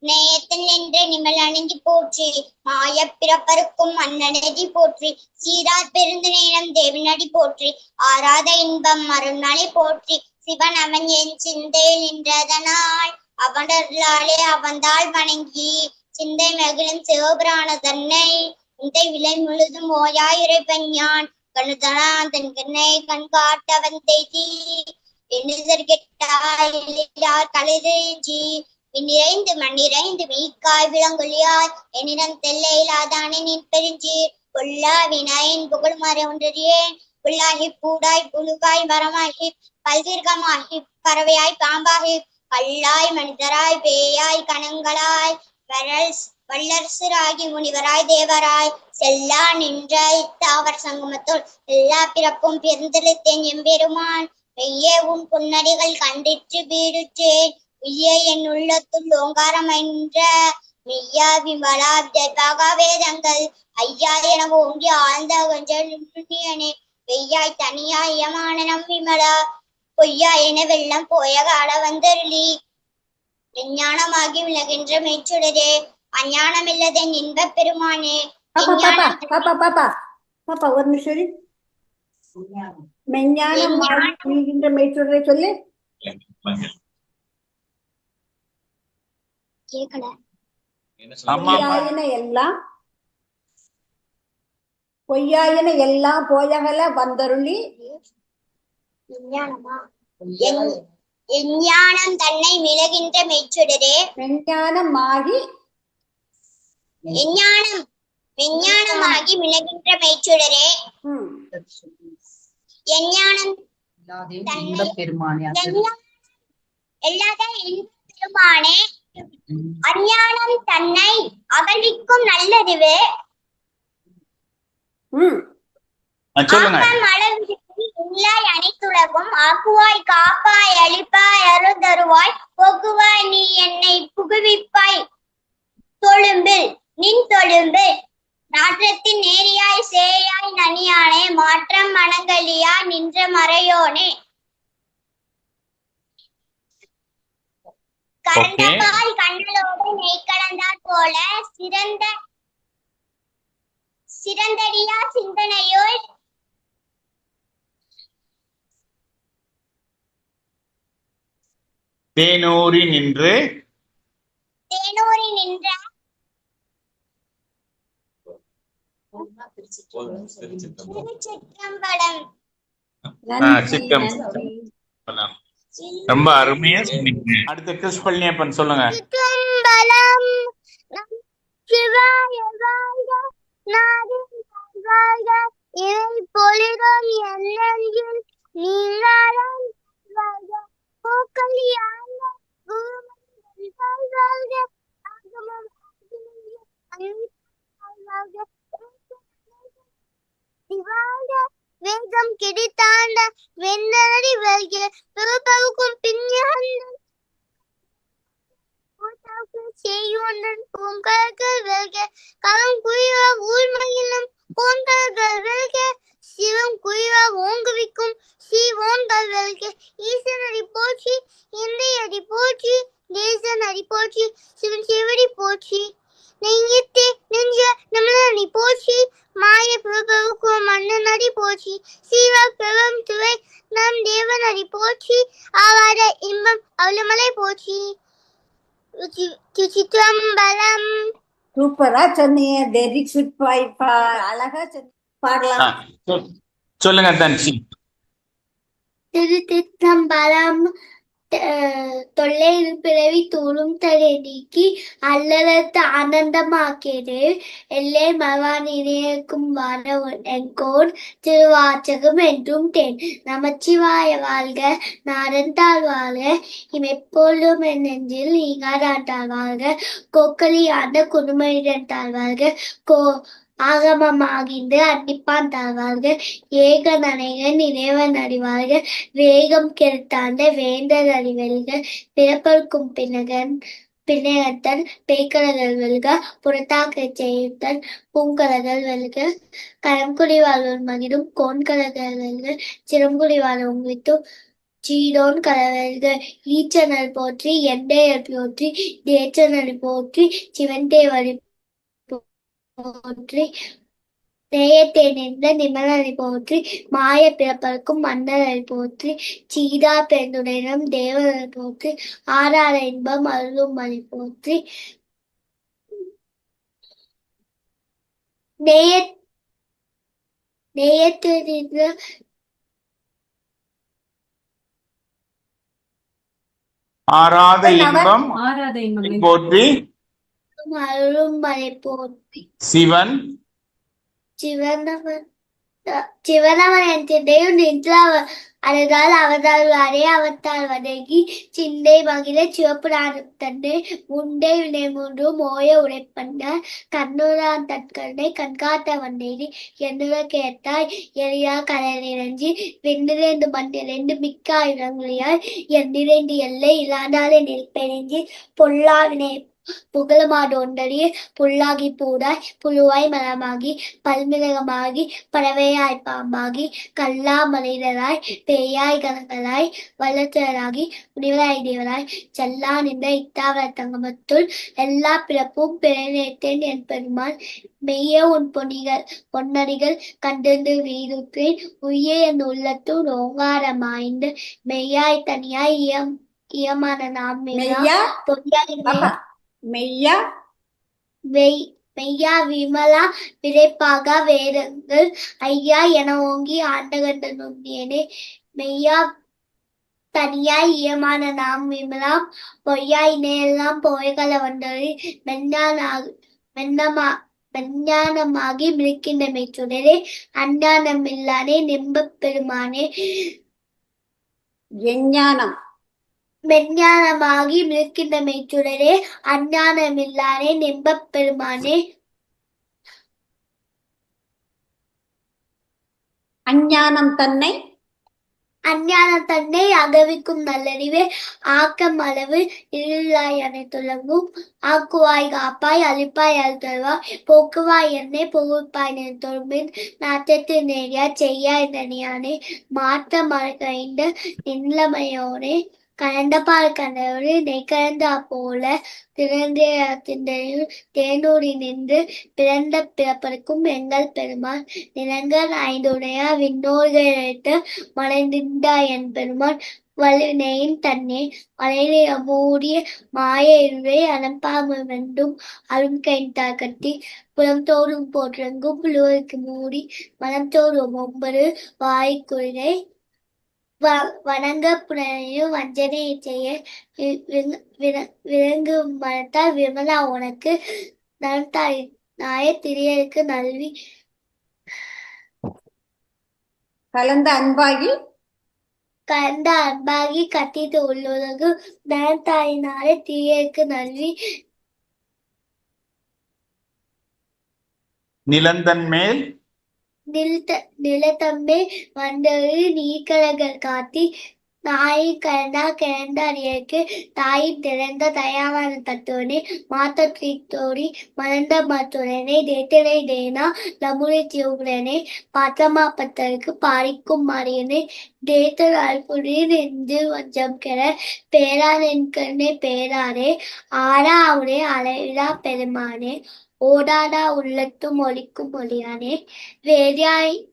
நேயத்தில் நின்ற நிமல் அணிஞ்சி போற்றி, மாய பிறப்பருக்கும் மன்னனடி போற்றி. சீரார் பெருந்து நேரம் தேவனடி போற்றி, ஆராத இன்பம் அருள்நாளை போற்றி. சிவன் அவன் என் சிந்தையில் நின்றதனால் அவனர்களாலே அவன்தாள் வணங்கி சிந்தை மகிழும் சிவபிரான தன்னை இந்த விலை முழுதும் ஓயாயிரைப்பன் யான் கணுதனான் தன் கண்ணை கண் காட்டவன் தேதி எண்ணுதற் கெட்டார் கலைதேஞ்சி நிறைந்து மண்ணிறைந்து மீக்காய் விளங்கொழியாய் என்னிடம் தெல்லையிலாதானே நின் பெருஞ்சீர் கொல்லா வினாயின் புகழ் மறை ஒன்றியேன். புல்லாகி பூடாய் புழுவாய் மரமாகி பல்தீர்க்கமாகி பறவையாய் பாம்பாகி கல்லாய் மனிதராய் பேயாய் கணங்களாய் வல்லரசராகி முனிவராய் தேவராய் செல்லா நின்ற இத்தாவர் சங்கமத்தோல் எல்லா பிறப்பும் பிறந்தெழுத்தேன் எம்பெருமான். மெய்யே உன் பொன்னடிகள் கண்டிற்று வீடுற்றேன், உய்யே என் உள்ளத்துள் ஓங்காரம் என்ற மெய்யா விமலா வேதங்கள் ஐயா என ஓங்கி ஆழ்ந்த கொஞ்சே வெய்யாய் தனியாய் யமான நம் விமலா பொய்யா என வெள்ளம் போய கால வந்தருளி விஞ்ஞானமாகி விளகின்ற மெய்ச்சுடரே அஞ்ஞானமில்லதென் இன்பப் பெருமானே பாப்பா பாப்பா பாப்பா பாப்பா பாப்பா ஒரு நிமிஷம் இரு. மெஞ்ஞானம் மாறி விழுகின்ற மெய்ச்சுடரை சொல்லு. கேக்கல ஆமா பொய்யாயின எல்லாம் பொய்யாயின எல்லாம் போயகல வந்தருளி விஞ்ஞானமா எஞ்ஞானம் தன்னை மிளகின்ற மெய்ச்சுடரே மெஞ்ஞானமாகி விஞ்ஞானமாகி மிளகின்ற மெய்ச்சுடரே ம், எஞ்ஞானம் எல்லாத இன்பப் பெருமானே அஞ்ஞானம் தன்னை அகழ்விக்கும் நல்லறிவு ம். சொல்லுங்க. ஆக்கம் அளவிற்கு இல்லாய் அனைத்துலகும் ஆக்குவாய் காப்பாய் அழிப்பாய் அருதருவாய் போக்குவாய் நீ என்னை புகுவிப்பாய் தொழும்பில் நின் தொழும்பில் நாற்றத்தின் நேரியாய் சேயாய் நனியானே மாற்றம் மணங்கலியா நின்ற மறையோனே கரண்டபால் கண்ணலோடு நெய் கலந்தாற் போல சிறந்தடியா சிந்தனையோய் தேனூரி நின்று தேனூரி நின்ற திருச்சிற்றம்பலம் நன்றி சித்தம். நன்றி. ரொம்ப அருமையா சொன்னீங்க. அடுத்து கிருஷ்ணப்பழனியப்பன் சொல்லுங்க. சிற்றம்பலம் சிவாய வாழ்க நாதன் வாழ்க இறை பொலிரும் எண்ணெஞ்சில் நீங்காரம் வாழ்க பூக்களியாங்க குருமணி வாழ்க ஆகமம் வாழ்க திவாக வேகம் கிடைத்தாண்ட வெண்ணடி வெல்க பிறப்பவுக்கும் பின்னியகன் செய்யுடன் பூங்கர்கள் வெல்க களம் குயிவா ஊழ்மகிழும் கோன்கர்கள் வெல்க சிவம் குயிவா ஓங்குவிக்கும் சீவோன்கள் வெல்க ஈசனடி போற்றி எந்தையடி போற்றி தேசனடி போற்றி சிவன் செவடி போற்றி நெஞ்சத்தே நெஞ்ச நம்மளடி போற்றி மாய பிரபுக்கு மன்னனடி போற்றி சீவா பிரபம் துவை நம் தேவனடி போற்றி ஆவார இன்பம் அவளமலை போற்றி சிற்றம்பலம். சூப்பரா சொன்னீங்க. வெரி குட் அழகா சொன்னீங்க. பாடலாம். சொல்லுங்க தன்சி. திருச்சிற்றம்பலம். தொல்லையில் பிறவி தூளும் தலை நீக்கி அல்லலத்து ஆனந்தமாக்கியது எல்லை மவான் இணையக்கும் வானோன் திருவாச்சகம் என்றும் தேன் நமச்சிவாய வாழ்க நாரந்தாள் வாழ்க இமைப்பொழுதும் என் நெஞ்சில் நீங்காடாண்டாள் வாழ்க கோக்களி ஆண்ட குடும்பத்தாள் வாழ்க ஆகமமாகிந்து அன்னிப்பான் தாழ்வாழ்க ஏக நனைகன் இறைவன் அறிவாழ்க வேகம் கெடுத்தாண்ட வேந்தர் அறிவெல்க பிறப்பருக்கும் பிணையத்தன் பேய்கலகள் வெல்க புறத்தாக்க செய்தன் பூங்கலகள் வெல்க கரம்குடி வாழ்வோர் மகிழும் கோன்கலகள் வெல்க சிறம்புடி வாழ்வும் வித்தும் சீடோன் கலவெல்க ஈச்சனல் போற்றி எண்டையர் போற்றி தேச்சனல் போற்றி சிவன்தேவரி போற்றி நேயத்தே நின்ற நிமலனை போற்றி மாய பிறப்பருக்கும் மன்னரை போற்றி சீதா பெருந்துடையினம் தேவனை போற்றி ஆறார இன்பம் அருளும் மணி போற்றி நேயத்தே நின்ற ஆராத இன்பம் போற்றி அருளும் மலை போற்றி சிவன் சிவனவன் என் நின்றால் அழகால் அவதாழ்வாரே அவத்தால் வணங்கி சிந்தை மகிழ சிவப்பு நாடும் தன்னை முண்டை வினை மூன்றும் ஓய உரைப்பண்ணார் கண்ணுரான் தற்கண்ணை கண்காட்ட வந்தேறி என்னுட கேட்டாய் எரியா கடல் இறஞ்சி வெண்ணிறைந்து மண்ணிறைந்து மிக்க இடங்களியால் எண்ணிறைந்து எல்லை இல்லாதாலே நெருப்பெறிஞ்சி பொல்லாவினை புகழமாடு ஒன்றறிய புல்லாகி பூடாய் புழுவாய் மரமாகி பல்மிருகமாகி பறவையாய் பாம்பாகி கல்லா மனிதராய் பேயாய் கணங்களாய் வல்லத்தராகி முனிவராய் தேவராய் செல்லா நின்ற இத்தாவர தங்கமத்துள் எல்லா பிறப்பும் பிறநேற்றேன் என் பெருமாள் மெய்யே உன் பொன்னடிகள் கண்டிருந்து வீடுற்றேன் உய்யே என் உள்ளத்துள் ஓங்காரமாய்ந்து மெய்யாய் தனியாய் இயமான நாம் மெய்யா பொய்யாய் பாப்பா மெய்யா மெய்யா விமலா விரைப்பாக வேதங்கள் ஐயா என ஓங்கி ஆண்டகண்ட நுண்ணியனே மெய்யா தனியாய் இயமான நாம் விமலாம் பொய்யாய் இணையெல்லாம் போய்கள வந்தது மெஞ்ஞானமாகி மிளிக்கின்ற மெய்ச்சுடரே அஞ்ஞானமில்லானே நெம்பப் பெருமானே எஞ்ஞானம் மெஞ்ஞானமாகி மிளிக்கின்ற மெய்ச்சுடரே அஞ்ஞானமில்லானே நெம்பப் பெருமானே அஞ்ஞானம் தன்னை அஞ்ஞானம் தன்னை அகவிக்கும் நல்லறிவே ஆக்கம் அளவு இருளாய் அனைத்துலகும் ஆக்குவாய் காப்பாய் அழிப்பாய் அழுத்தல்வாய் போக்குவாய் என்னை புகுப்பாய் தொழும்பின் நாட்டத்து நேரியா செய்யாய் தனியானே மாற்ற மறைந்த நிலமையோனே கலந்த பால் கண்டவரு நெய்கலந்தா போல திறந்தையும் தேனூரி நின்று பிறந்த பிறப்பருக்கும் எங்கள் பெருமாள் நிலங்கள் ஐந்துடைய விண்ணோர்களிட்டு மலைந்திருந்தா என் பெருமாள் வலினையின் தன்னை மலையிலே மூடிய மாய இருளை அனப்பாம வென்றும் அரும் கைத்தார் கட்டி புறம்தோறும் போற்றெங்கும் புழுவருக்கு மூடி மனத்தோறும் ஒன்பது வாய்க்குறினை வணங்க புனையும் வஞ்சனை செய்ய விலங்கு மனத்தால் விமலா உனக்கு நலத்தாய் நாய திரியருக்கு நல்வி கலந்த அன்பாகி கட்டிட்டு உள்ளுலகு நலத்தாயினாலே திரியருக்கு நல்வி நிலந்தன் மேல் நிலத்தம்மே வந்தது நீக்கலகள் காத்தி நாயை கிளந்த அறியற்கு தாயின் திறந்த தயாவான தத்துவனே மாத்த தீத்தோடி மலர்ந்த மத்துடனே தேத்தனை தேனா லமுனை தீவுடனே பாத்தமா பத்தருக்கு பாரிக்கும் மாறியனே தேத்தல் அல்புடி நெஞ்சு வஞ்சம் கெட பேரான் என் கண்ணே பேரானே ஆடா அவனே அலைவிடா பெருமானே ஓடாடா உள்ளத்தும் ஒலிக்கும் ஒளியானே வேதியாய்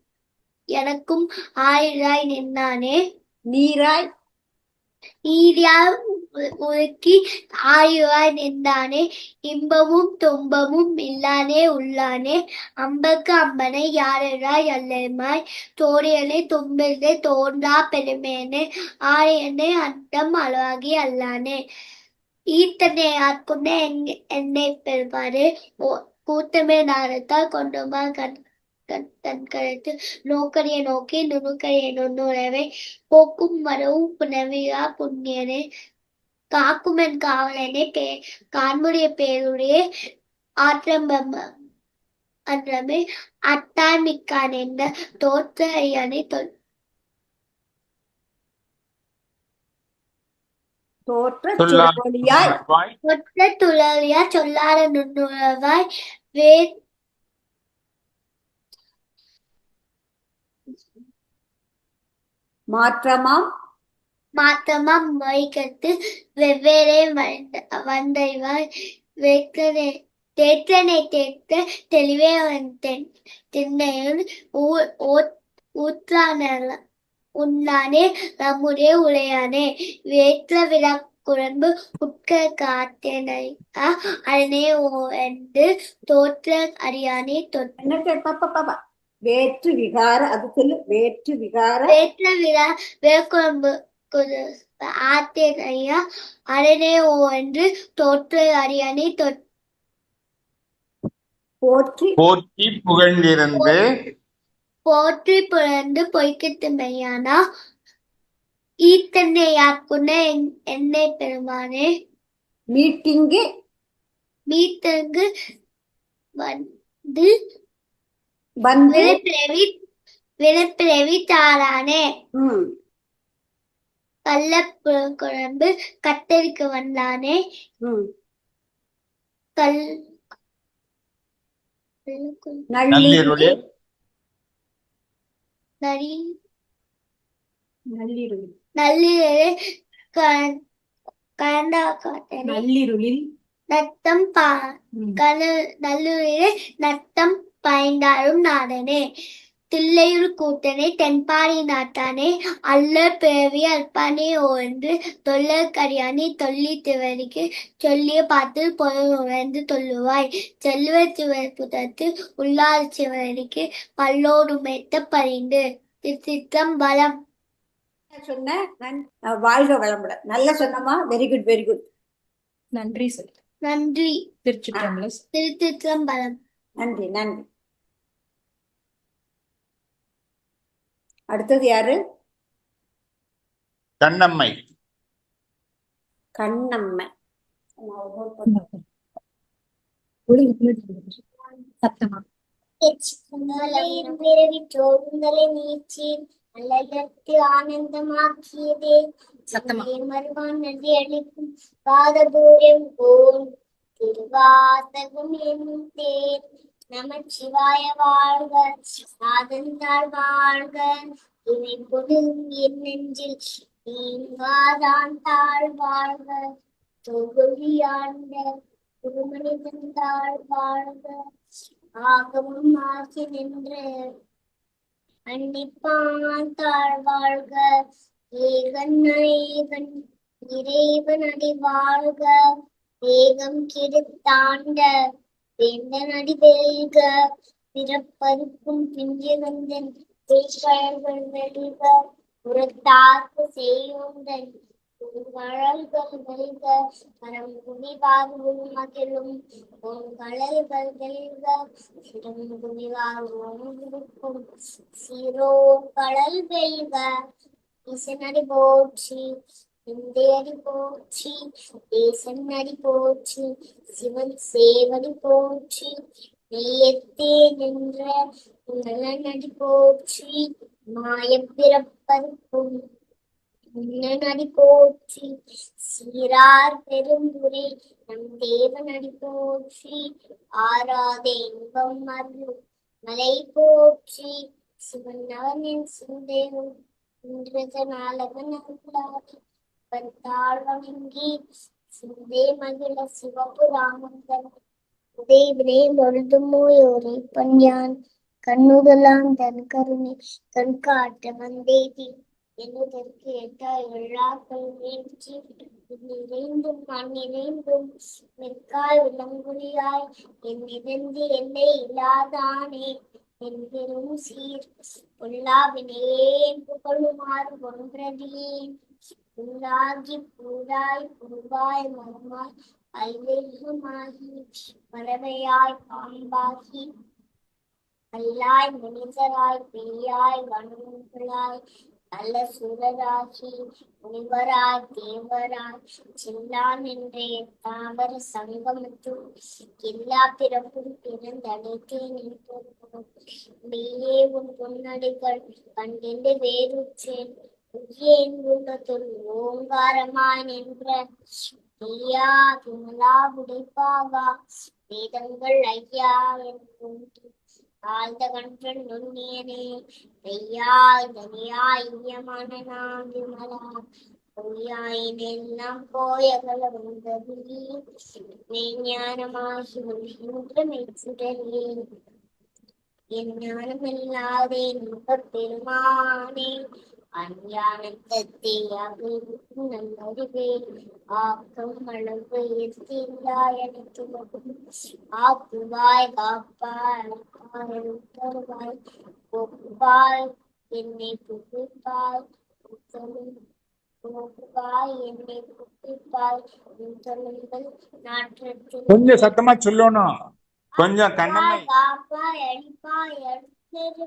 எனக்கும் ஆயிராய் நின்னானே நீராய் ஈரியாய் உருக்கி ஆயுவாய் நின்றானே இன்பமும் துன்பமும் இல்லானே உள்ளானே அம்பக்கு அம்பனை யாராய் அல்லமாய் தோழியனை தும்பிலே தோன்றா பெருமேனே ஆரியனை அண்டம் அளவாகி அல்லானே ஈத்தனை ஆட்கொண்ட என்னை பெறுவாரு கூட்டமே நாரத்தால் கொண்டுமா தன் கருத்து நோக்கரிய நோக்கி நுணுக்கரிய நுண்ணுறவை போக்கும் வரவும் புனவியா புண்ணியனே காக்கும் என் காவலனே காண்முடைய பேருடைய ஆற்றமே அட்டான் மிக்கான் என்ற தோற்ற ஐயனை தோற்ற சுழலியாய் ஒற்ற துளவியா சொல்லாத நுண்ணுறவாய் மாற்றமாம் வைக்கத்து வெவ்வேறே வந்தைவாய் தேற்றனை தேற்ற தெளிவே திண்ணையுள் ஊற்றான உண்ணானே நம்முடைய உளையானே வேற்ற விழா குழம்பு உட்க காத்தனை அரணே என்று தோற்ற அறியானே வேற்று விகார அது சொல்லு வேற்று விகார வேற்ற விழா வேக்குழம்பு ஆத்தேனையா அரணே என்று தோற்ற அறியானே போற்றி போற்றி புகழ்ந்திருந்து போற்றி புகழ்ந்து பொய்க்கிட்டு மெய்யானா ஈத்தன்னை யாக்குன என்னை பெருமானே மீட்டிங்கு வந்து விளைப்பிறவி தாரானே கள்ள குழம்பு கத்தரிக்கு வந்தானே கல் நள்ளிருளில் நள்ளிருளில் நள்ளிரவில் கலந்தாக்காட்டனை நள்ளிருளில் நத்தம் நல்லுயிரில் நத்தம் பாய்ந்தாடும் நாடனே தில்லையுள் கூட்டனை தென்பாரி நாட்டானே அல்ல பிறவி அற்பானே ஓன்று தொல்லர் கரியானி தொல்லி திவரிக்கு சொல்லிய பார்த்து பொருள் உணர்ந்து தொல்லுவாய் செல்வ சிவர் புதத்து உள்ளார் சிவரிக்கு பல்லோடு மேத்த பறிந்து திருச்சிற்றம்பலம். சொன்ன வாழ்க வளமுடன். நல்லா சொன்னமா. Very good, very good. நன்றி சார். நன்றி. திருச்சிற்றம்பலம். திருச்சிற்றம்பலம். நன்றி, நன்றி. அடுத்தது யாரு? கண்ணம்மை. கண்ணம்மை. சத்தமா பிறவி சோறுந்தலை நீச்சி அல்லதற்கு ஆனந்தமாக்கியதே மறுவான் நன்றி அளிக்கும் பாதபூரம் போல் திருவாசகம் என்னும் தேர் நமச்சிவாய வாழ்க நாதந்தாள் வாழ்க இவை பொது என் நெஞ்சில் நீங்காதான் தாழ் வாழ்க தொகுதியாண்ட திருமணிதன் தாழ் வாழ்க ஆகவும் ஆகி நின்று அன்னிப்பான் தாழ் வாழ்க ஏகன் ஏகன் இறைவன் அடி வாழ்க வேகம் கெடுத்தாண்ட வேந்தன் அடி வெல்க பிறப்பருக்கும் பிஞ்சுகந்தன் பேய்கழல்கள் வெல்க புறத்தார்க்கு செய்யுந்தன் கழல்கள் வெல்க பரங்குடிவாகும் மகிழும் உன் கழல்கள் வெல்க சிறங்குடிவாகும் இருக்கும் சிரோ கழல் வெல்க ஈசனடி போற்றி இந்தியடி போற்றி தேசன் அடி போற்றி சிவன் சேவடி போற்றி நெய்யத்தே நின்ற நலனடி போற்றி மாயப்பிறப்பருக்கும் நடி போற்றி சீரார் பெருந்துரை நம் தேவனடி போற்றி ஆராத இன்பம் அருளும் மலை போற்றி சிவன் அவனின் சிந்தேவும் இன்றதனாலவன் அருளாகி பத்தாள் வணங்கி சிந்தே மகிழ சிவபுராமந்தன் உதயவினை பொழுதுமோயோரை பஞ்சான் கண்ணுதலான் தன் கருணை கண் காட்ட வந்தேதி என்னதற்கு எட்டாய் விழாக்கள் வீழ்ச்சி நிறைந்தும் நான் நிறைந்தும் மிற்காய் விளங்குழியாய் என் நிறந்து எல்லை இல்லாதானே என் பெரும் சீர் பொல்லாவினேன் புகழுமாறு ஒன்றடியேன் உள்ளாகி பூராய் பூவாய் மரமாய் பல்வேகமாகி பறவையாய் பாம்பாகி அல்லாய் மனிதராய் பேயாய் வனங்களாய் நல்ல சுரராகி முனிவராய் தேவராய் சில்லான் என்றே தாவர சங்கமத்தும் எல்லா பிறப்பும் பிறந்தடைத்தேன் நீயே உன் பொன்னடிகள் கண்டின்று வேறுற்றேன் ஏன் உள்ளத்துள் ஓங்காரமாய் நின்ற ஐயா விமலா உடைப்பாவா வேதங்கள் ஐயா என்று ஆழ்ந்த கன்றன் நுண்ணியனே ஐயாய் தனியாய் ஐயமான நான் விமலா பொய்யாயினெல்லாம் போயகல வந்தது மெய்ஞானமாகி வருகின்ற மெய்சுடரே என் ஞானமில்லாதே நுட்ப பெருமானே அஞ்ஞானத்தை அகழ்வும் நல்லறிவே ஆக்கம் அளவு எத்தில்லா எனக்கு ஆக்குவாய் காப்பாய் அழுத்தருவாய் போக்குவாய் என்னை புகுப்பாய் போக்குவாய் என்னை புகுப்பாய் சொல்லுங்கள் நாற்றத்தில் கொஞ்சம் சத்தமா சொல்லணும். கொஞ்சம் கண்ணம்மை. காப்பாய் அழிப்பாய் அடுத்தது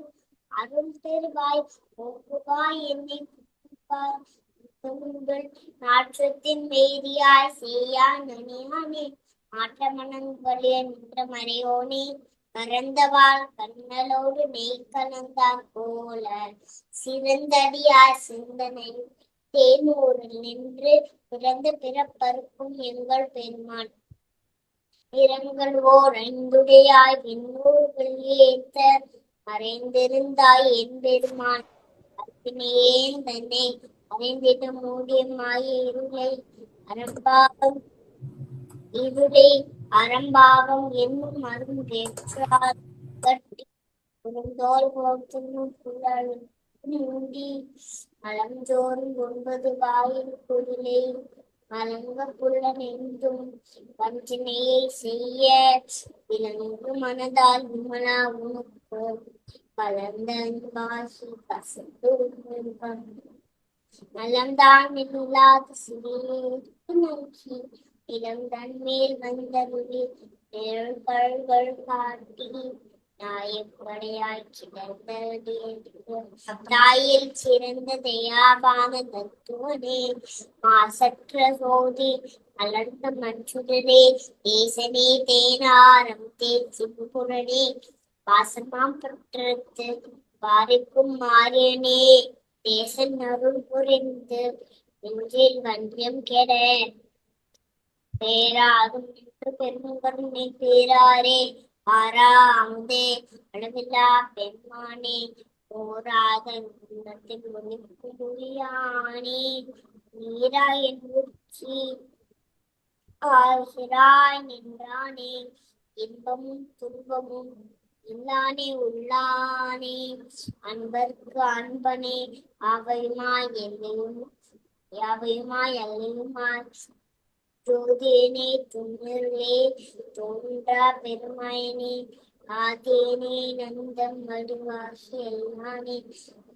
அருள் பெறுவாய் போக்குவாய் என்னை புகுப்பாய் சொல்லுங்கள் நாற்றத்தின் மேரியாய் செய்யா நனியானே மாற்றமனங்களே நின்ற மறையோனே கறந்தவாள் கண்ணலோடு நெய் கலந்தார் போல சிறந்தடியார் சிந்தனை தேனூரில் நின்று பிறந்த பிறப்பருக்கும் எங்கள் பெருமான் நிறங்கள் ஓர் ஐந்துடையாய் விண்ணூர்கள் ஏத்த மறைந்திருந்தாய் என்பெருமான் அற்பினேன் தன்னை அறிந்திட மூடிய மாய இருளை அறம்பாவம் இருளை அறம்பாவம் என்னும் அருங்கேற்றார் கட்டி குறுந்தோல் போற்றும் புலல் மூடி மலஞ்சோறும் 9 வாயில் குடிலை மலங்க புள்ள நெஞ்சும் வஞ்சினையை செய்ய விளங்கு மனதால் விமலா உனக்கு வளர்ந்த வாசி கசந்து நலம்தான் இல்லாத சிறியே நோக்கி இளம்தான் மேல் வந்தருளி நிழல்கள் காட்டி நாயப்படையாய் கிடந்தே தாயில் சிறந்த தயாபான தத்துவனே மாசற்ற சோதி அலர்ந்த மஞ்சுடனே தேசனே தேனாரம் தேசிபுரனே வாசமாம் பற்றத்து வாரிக்கும் மாரியனே தேசன் அருள் புரிந்து நெஞ்சில் வந்தியம் கெட பேராகும் என்று பெருங்கருணை பேராரே ஆரா அமுதே அளவில்லா பெருமானே போராத உள்ளத்தில் ஒளிக்கும் மொழியானே நீராய் என் உச்சி ஆசிராய் நின்றானே இன்பமும் துன்பமும் இல்லானே உள்ளானே அன்பர்க்கு அன்பனே அவையுமாய் எல்லையும் யாவையுமாய் எல்லையுமாய் ஜோதியனே துணிலே தோன்றா பெருமாயனே ஆதேனே நந்தம் வடிவாசி எல்லானே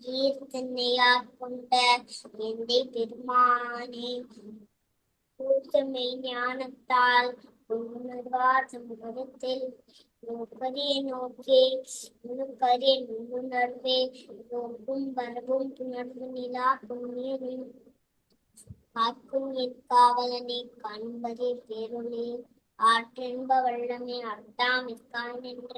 கீர்த்தனையா கொண்ட எந்தை பெருமானே கூர்த்தமை ஞானத்தால் உணர்வார் சமூகத்தில் நோக்கரிய நோக்கே நுணுக்கரிய நுண்ணுணர்வே நோக்கும் வரவும் புணர்வு நிலா புண்ணியனின் காக்கும் என் காவலனை காண்பதே பேருளே ஆற்றென்ப வல்லமே அர்த்தாமிக்கான் என்ற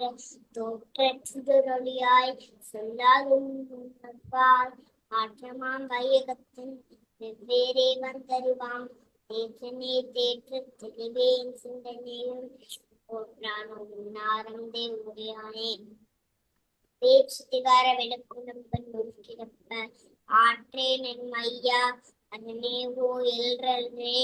தோற்ற சுடரொளியாய் சொல்லாதுணர்வார் ஆற்றமாம் வையகத்தின் வெவ்வேறே வந்தறிவாம் தேற்றனே தேற்று தெளிவேன் சிந்தனையும் போற்றானோ உன்னாரந்தே உடையானே பேச்சுதிகார விளக்குணம்பன் நொறுக்கிறப்ப ஆற்றே நன் மையா அதனேவோ எல்றே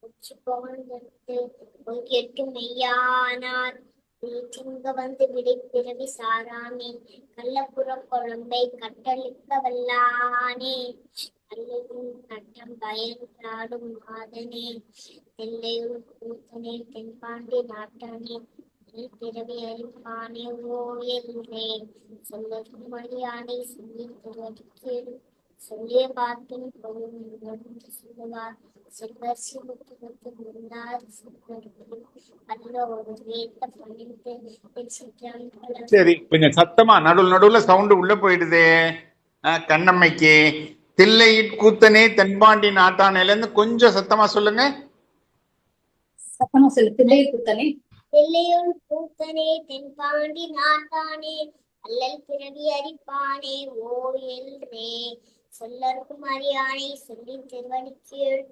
உச்சி புகழ்ந்தெடுத்து பொய்கெட்டு மெய்யானார் திங்க வந்து விடை பிறவி சாரானே கள்ளப்புற குழம்பை கட்டளிக்க வல்லானே அல்லதும் கட்டம் பயன்றாடும் மாதனே தெல்லையூர் கூத்தனே தென்பாண்டி நாட்டானே பிறவி அழிப்பானே ஓ எல்றே சொல்லற்றும் மொழியானே சொல்லி திருவடிக்கேடு சொல்லிய பார்ப்பின் பொருள் சொல்லுவார் செல்வர் சிவத்துவத்து முன்னார் அல்ல ஒரு வேட்ட பணிந்து சரி, கொஞ்சம் சத்தமா நடுவுல சவுண்டு உள்ள போயிடுதே. கண்ணம்மைக்கு தில்லையிற் கூத்தனே தென்பாண்டி நாட்டானையில இருந்து கொஞ்சம் சத்தமா சொல்லுங்க. சத்தமா சொல்லு. தில்லையூர் கூத்தனே தில்லையூர் கூத்தனே தென்பாண்டி நாட்டானே அல்லல் பிறவி அரிப்பானே ஓ எல்றே சொல்லற்கும் அறியானை சொல்லி திருவடிக்கீழ்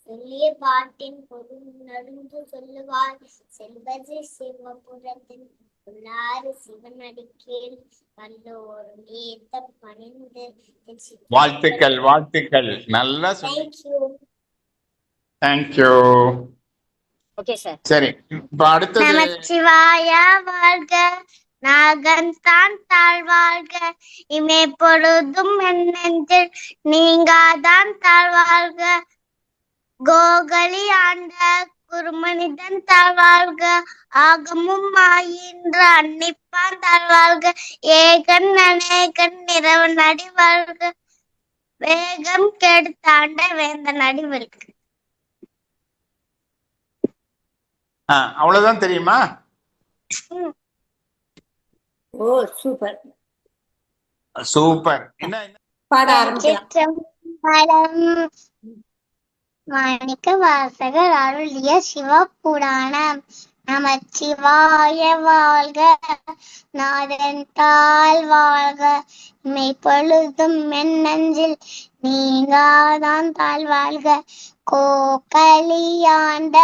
சொல்லிய பாட்டின் பொருள் நடுந்து சொல்லுவார் செல்வது சிவபுரத்தின் உள்ளாறு சிவன் அடிக்கீழ் வல்லோர் ஏத்த பணிந்து வாழ்த்துக்கள் வாழ்த்துக்கள், நல்லா தேங்க்யூ. தேங்க்யூ. Okay sir. சரி, இப்ப அடுத்தது நமச்சிவாயா வாழ்க, நாகன் தான் தாழ்வாழ்க, இமை பொழுதும் நெஞ்சில் நீங்காதான் தாழ்வாழ்க, கோகலி ஆண்ட குருமனிதன் தாழ்வாழ்க, ஆகமும் ஆயின்ற அன்னிப்பான் தாழ்வாழ்க, ஏகன் அநேகன் நிறவன் அடிவாழ்க, வேகம் கெடுத்தாண்ட வேந்தன் அடிவழ்க. அவ்வளவுதான் தெரியுமா? ஓ சூப்பர் சூப்பர். என்ன பாட ஆரம்பிக்கலாம். மாணிக்க வாசகர் அருளிய சிவபுராணம் நமச்சிவாய வாழ்க, நாதன் தாழ் வாழ்க, மெய்ப்பொழுதும் மென்னஞ்சில் நீங்காதான் தாழ் வாழ்க, கோகலியாண்ட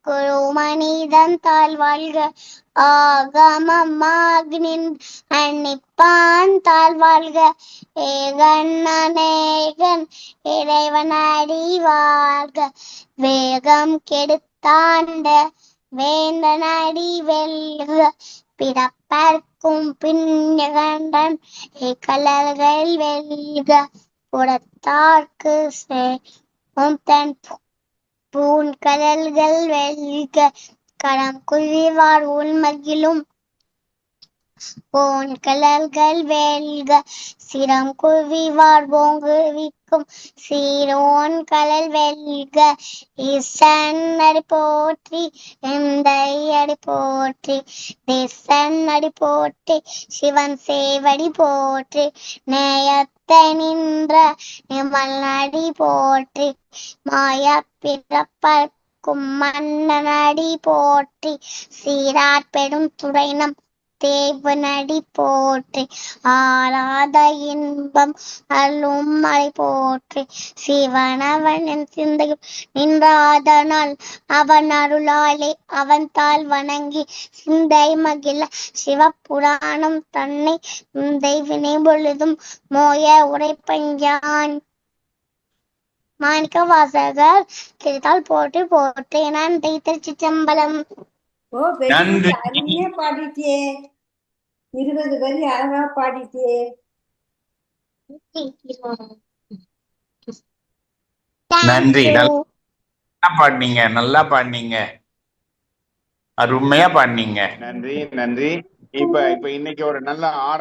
குருமனிதன் தாழ் வாழ்க, ஆகமமாகினின் அன்னிப்பான் தாழ் வாழ்க, ஏகன் அநேகன் இறைவன் அடி வாழ்க, வேகம் கெடுத்தாண்ட வேந்தன் அடி வெல்க, பிறப்பர்க்கும் பின்னகண்டன் கலர்கள் வெல்க, புறத்தார்க்கு சேரும் தன் பூன்கடல்கள் வெல்க, கடம் குழிவார் உள்மகிழும் போன்கடல்கள் வெல்க, சிரம் குவிவார் ஓங்குவிக்கும் சீரோன் கடல் வெல்க, ஈசன் அடி போற்றி எந்தை அடி போற்றி, தேசன் அடி போற்றி சிவன் சேவடி போற்றி, நேயத்தை நின்ற நிமல் அடி போற்றி, மாய பிறப்பர்க்கும் மன்னன் அடி போற்றி, சீரார் பெரும் துறைனம் தேவனடி போற்றி, ஆராத இன்பம் அருளும் மலை போற்றி, சிவனவன் என் சிந்தையில் நின்றாதனால் அவன் அருளாலே அவன் தாள் வணங்கி சிந்தை மகிழ, சிவபுராணம் தன்னை சிந்தை வினை பொழுதும் மோய உரைப்பஞ்சான். மாணிக்க வாசகர் கிடைத்தால் போற்றி போற்றி. நன்றி. திருச்சிற்றம்பலம். ஓ வெரி நன்றி. குட், அருமையா பாடிட்டியே, 20 வரி அழகா பாடிட்டியே. நன்றி. நல்லா பாடினீங்க, நல்லா பாடினீங்க, அருமையா பாடினீங்க. நன்றி நன்றி. இப்ப இன்னைக்கு ஒரு நல்ல ஆரம்ப